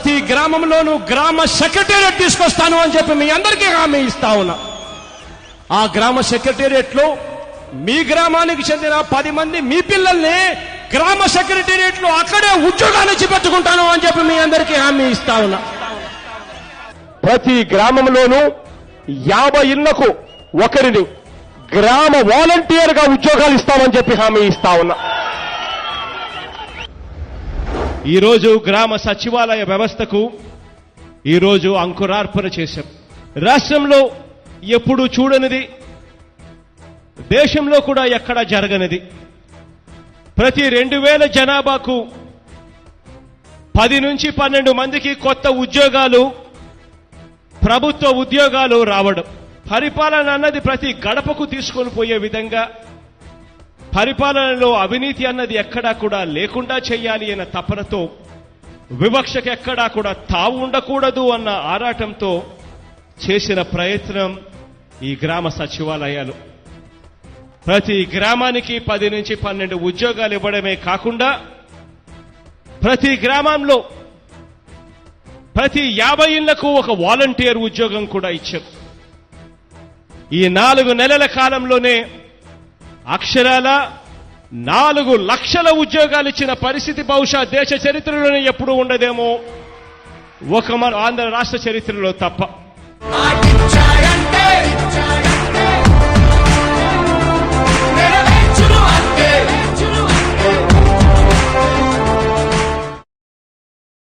ప్రతి గ్రామంలోనూ గ్రామ సెక్రటేరియట్ తీసుకొస్తాను అని చెప్పి మీ అందరికీ హామీ ఇస్తా ఉన్నా. ఆ గ్రామ సెక్రటేరియట్లో మీ గ్రామానికి చెందిన 10 మంది మీ పిల్లల్ని గ్రామ సెక్రటేరియట్లో అక్కడే ఉద్యోగాలు ఇచ్చి పెట్టుకుంటాను అని చెప్పి మీ అందరికీ హామీ ఇస్తా ఉన్నా. ప్రతి గ్రామంలోనూ 50 ఇళ్లకు ఒకరిని గ్రామ వాలంటీర్ గా ఉద్యోగాలు ఇస్తామని చెప్పి హామీ ఇస్తా ఉన్నా. ఈరోజు గ్రామ సచివాలయ వ్యవస్థకు ఈరోజు అంకురార్పణ చేశాం. రాష్ట్రంలో ఎప్పుడు చూడనిది, దేశంలో కూడా ఎక్కడా జరగనిది, ప్రతి 2000 జనాభాకు 10 నుంచి 12 మందికి కొత్త ఉద్యోగాలు, ప్రభుత్వ ఉద్యోగాలు రావడం. పరిపాలన అన్నది ప్రతి గడపకు తీసుకొని పోయే విధంగా, పరిపాలనలో అవినీతి అన్నది ఎక్కడా కూడా లేకుండా చేయాలి అన్న తపనతో, వివక్షకు ఎక్కడా కూడా తావు ఉండకూడదు అన్న ఆరాటంతో చేసిన ప్రయత్నం ఈ గ్రామ సచివాలయాలు. ప్రతి గ్రామానికి 10 నుంచి 12 ఉద్యోగాలు ఇవ్వడమే కాకుండా ప్రతి గ్రామంలో ప్రతి 50 ఇళ్లకు ఒక వాలంటీర్ ఉద్యోగం కూడా ఇచ్చాం. ఈ 4 నెలల కాలంలోనే అక్షరాల 4 లక్షల ఉద్యోగాలు ఇచ్చిన పరిస్థితి బహుశా దేశ చరిత్రలోనే ఎప్పుడూ ఉండదేమో, ఒక మన ఆంధ్ర రాష్ట్ర చరిత్రలో తప్ప.